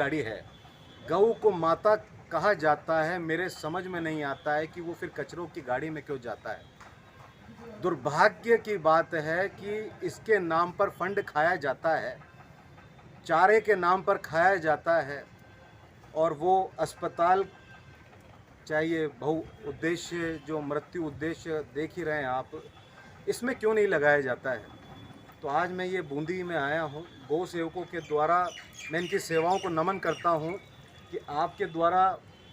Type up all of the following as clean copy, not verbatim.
गाड़ी है। गऊ को माता कहा जाता है, मेरे समझ में नहीं आता है कि वो फिर कचरों की गाड़ी में क्यों जाता है। दुर्भाग्य की बात है कि इसके नाम पर फंड खाया जाता है, चारे के नाम पर खाया जाता है, और वो अस्पताल चाहिए बहुउद्देश्य जो मृत्यु उद्देश्य देख ही रहे हैं आप, इसमें क्यों नहीं लगाया जाता है। तो आज मैं ये बूंदी में आया हूँ, गौ सेवकों के द्वारा मैं इनकी सेवाओं को नमन करता हूँ कि आपके द्वारा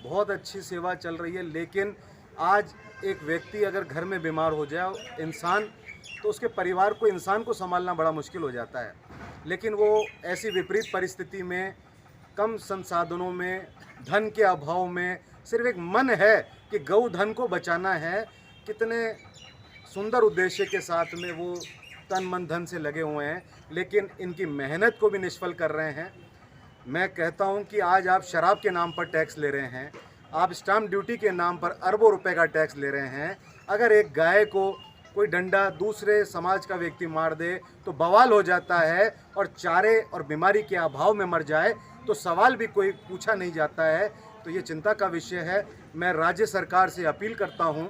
बहुत अच्छी सेवा चल रही है। लेकिन आज एक व्यक्ति अगर घर में बीमार हो जाए इंसान, तो उसके परिवार को इंसान को संभालना बड़ा मुश्किल हो जाता है। लेकिन वो ऐसी विपरीत परिस्थिति में, कम संसाधनों में, धन के अभाव में, सिर्फ एक मन है कि गौ धन को बचाना है, कितने सुंदर उद्देश्य के साथ में वो तन मन धन से लगे हुए हैं, लेकिन इनकी मेहनत को भी निष्फल कर रहे हैं। मैं कहता हूं कि आज आप शराब के नाम पर टैक्स ले रहे हैं, आप स्टाम्प ड्यूटी के नाम पर अरबों रुपए का टैक्स ले रहे हैं। अगर एक गाय को कोई डंडा दूसरे समाज का व्यक्ति मार दे तो बवाल हो जाता है, और चारे और बीमारी के अभाव में मर जाए तो सवाल भी कोई पूछा नहीं जाता है। तो ये चिंता का विषय है। मैं राज्य सरकार से अपील करता हूँ,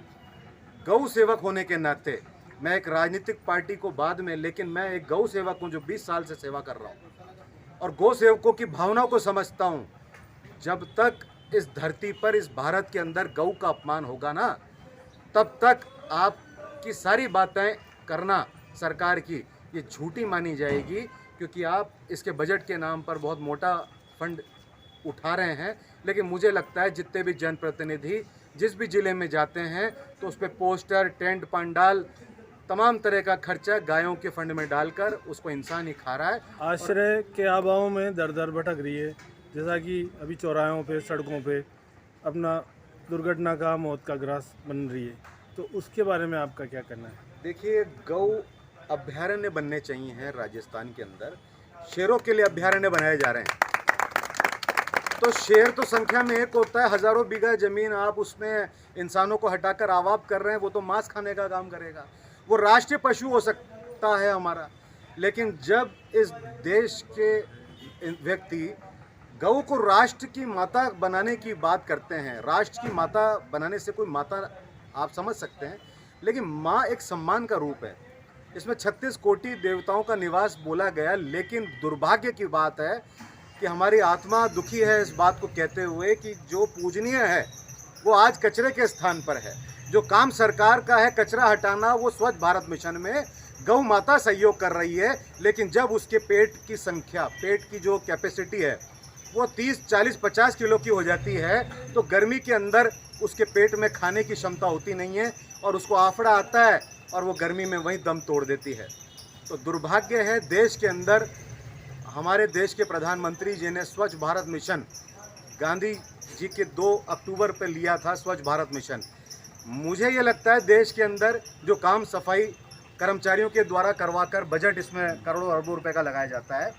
गौ सेवक होने के नाते, मैं एक राजनीतिक पार्टी को बाद में, लेकिन मैं एक गौ सेवक हूँ जो 20 साल से सेवा कर रहा हूँ और गौ सेवकों की भावनाओं को समझता हूँ। जब तक इस धरती पर, इस भारत के अंदर गौ का अपमान होगा ना, तब तक आपकी सारी बातें करना सरकार की ये झूठी मानी जाएगी, क्योंकि आप इसके बजट के नाम पर बहुत मोटा फंड उठा रहे हैं। लेकिन मुझे लगता है जितने भी जनप्रतिनिधि जिस भी ज़िले में जाते हैं तो उस पर पोस्टर, टेंट, पंडाल, तमाम तरह का खर्चा गायों के फंड में डालकर उसको इंसान ही खा रहा है। आश्रय के अभाव में दर दर भटक रही है, जैसा कि अभी चौराहों पे, सड़कों पे अपना दुर्घटना का, मौत का ग्रास बन रही है। तो उसके बारे में आपका क्या कहना है? देखिए, गौ अभ्यारण्य बनने चाहिए हैं राजस्थान के अंदर। शेरों के लिए अभ्यारण्य बनाए जा रहे हैं, तो शेर तो संख्या में एक होता है, हजारों बीघा जमीन आप उसमें इंसानों को हटाकर आवाब कर रहे हैं, वो तो मांस खाने का काम करेगा। वो राष्ट्रीय पशु हो सकता है हमारा, लेकिन जब इस देश के व्यक्ति गौ को राष्ट्र की माता बनाने की बात करते हैं, राष्ट्र की माता बनाने से कोई माता आप समझ सकते हैं, लेकिन माँ एक सम्मान का रूप है। इसमें 36 कोटि देवताओं का निवास बोला गया, लेकिन दुर्भाग्य की बात है कि हमारी आत्मा दुखी है इस बात को कहते हुए कि जो पूजनीय है वो आज कचरे के स्थान पर है। जो काम सरकार का है कचरा हटाना, वो स्वच्छ भारत मिशन में गौ माता सहयोग कर रही है, लेकिन जब उसके पेट की संख्या, पेट की जो कैपेसिटी है वो 30, 40, 50 किलो की हो जाती है, तो गर्मी के अंदर उसके पेट में खाने की क्षमता होती नहीं है और उसको आफड़ा आता है और वो गर्मी में वहीं दम तोड़ देती है। तो दुर्भाग्य है, देश के अंदर हमारे देश के प्रधानमंत्री जी ने स्वच्छ भारत मिशन, गांधी जी के 2 अक्टूबर पर लिया था स्वच्छ भारत मिशन। मुझे ये लगता है देश के अंदर जो काम सफाई कर्मचारियों के द्वारा करवाकर बजट इसमें करोड़ों अरबों रुपए का लगाया जाता है,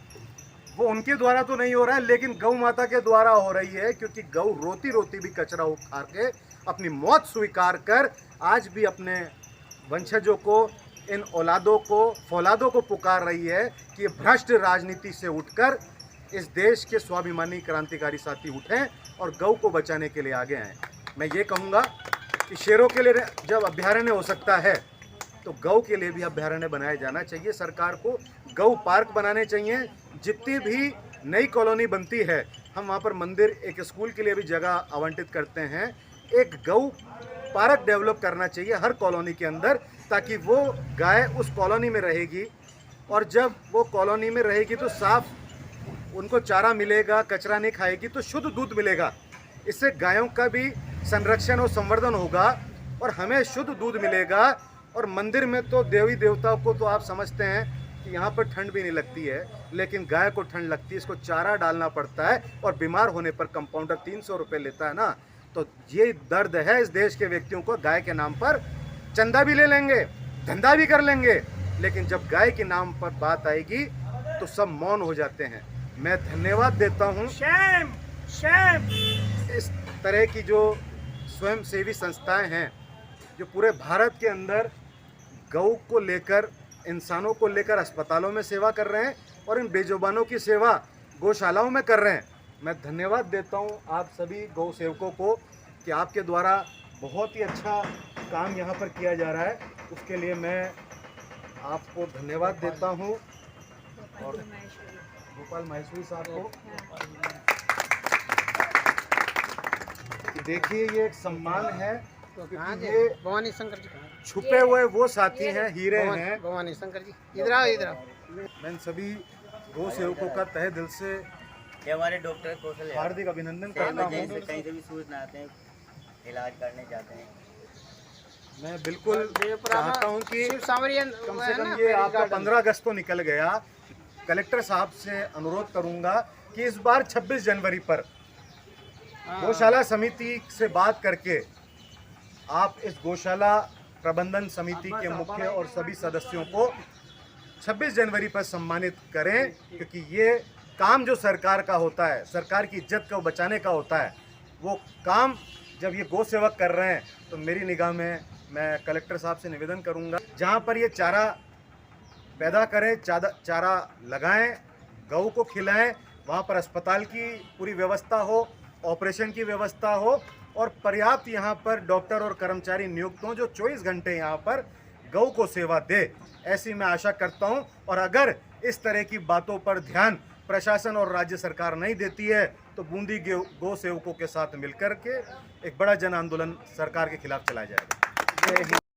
वो उनके द्वारा तो नहीं हो रहा है, लेकिन गौ माता के द्वारा हो रही है। क्योंकि गौ रोती रोती भी कचरा उठा के अपनी मौत स्वीकार कर आज भी अपने वंशजों को, इन औलादों को, फौलादों को पुकार रही है कि भ्रष्ट राजनीति से उठकर इस देश के स्वाभिमानी क्रांतिकारी साथी उठें और गौ को बचाने के लिए आगे आएँ। मैं ये कहूँगा कि शेरों के लिए जब अभ्यारण्य हो सकता है तो गौ के लिए भी अभ्यारण्य बनाया जाना चाहिए। सरकार को गौ पार्क बनाने चाहिए। जितनी भी नई कॉलोनी बनती है, हम वहाँ पर मंदिर, एक स्कूल के लिए भी जगह आवंटित करते हैं। एक गौ पार्क डेवलप करना चाहिए हर कॉलोनी के अंदर, ताकि वो गाय उस कॉलोनी में रहेगी, और जब वो कॉलोनी में रहेगी तो साफ उनको चारा मिलेगा, कचरा नहीं खाएगी, तो शुद्ध दूध मिलेगा। इससे गायों का भी संरक्षण और संवर्धन होगा और हमें शुद्ध दूध मिलेगा। और मंदिर में तो देवी देवताओं को तो आप समझते हैं कि यहाँ पर ठंड भी नहीं लगती है, लेकिन गाय को ठंड लगती है, इसको चारा डालना पड़ता है, और बीमार होने पर कंपाउंडर 300 रुपये लेता है ना। तो ये दर्द है इस देश के व्यक्तियों को। गाय के नाम पर चंदा भी ले लेंगे, धंधा भी कर लेंगे, लेकिन जब गाय के नाम पर बात आएगी तो सब मौन हो जाते हैं। मैं धन्यवाद देता हूँ इस तरह की जो स्वयंसेवी संस्थाएं हैं, जो पूरे भारत के अंदर गौ को लेकर, इंसानों को लेकर अस्पतालों में सेवा कर रहे हैं और इन बेजुबानों की सेवा गौशालाओं में कर रहे हैं। मैं धन्यवाद देता हूं आप सभी गौ सेवकों को कि आपके द्वारा बहुत ही अच्छा काम यहां पर किया जा रहा है। उसके लिए मैं आपको धन्यवाद देता हूं और गोपाल माहेश्वरी साहब को। देखिए ये एक सम्मान है क्योंकि ये भवानी शंकर जी छुपे हुए वो साथी हैं, हीरे हैं। भवानी शंकर जी इधर आओ, इधर आओ। मैं सभी गौ सेवकों का तहे दिल से ये हमारे डॉक्टर कौशल हार्दिक अभिनंदन करता हूँ। कहीं से भी सूचना आते हैं, इलाज करने जाते हैं। मैं बिल्कुल चाहता हूँ कि शिव सांवरिया कम से कम ये आपका 15 अगस्त तो निकल गया। कलेक्टर साहब से अनुरोध करूंगा कि इस बार 26 जनवरी पर गौशाला समिति से बात करके आप इस गौशाला प्रबंधन समिति के मुख्य और सभी सदस्यों को 26 जनवरी पर सम्मानित करें, क्योंकि ये काम जो सरकार का होता है, सरकार की इज्जत को बचाने का होता है, वो काम जब ये गौ सेवक कर रहे हैं तो मेरी निगाह में मैं कलेक्टर साहब से निवेदन करूंगा जहाँ पर ये चारा पैदा करें, चारा लगाएं, गऊ को खिलाएं, वहाँ पर अस्पताल की पूरी व्यवस्था हो, ऑपरेशन की व्यवस्था हो और पर्याप्त यहाँ पर डॉक्टर और कर्मचारी नियुक्त हों जो 24 घंटे यहाँ पर गऊ को सेवा दे, ऐसी मैं आशा करता हूँ। और अगर इस तरह की बातों पर ध्यान प्रशासन और राज्य सरकार नहीं देती है तो बूंदी गौ सेवकों के साथ मिलकर के एक बड़ा जन आंदोलन सरकार के खिलाफ चलाया जाएगा। जय हिंद।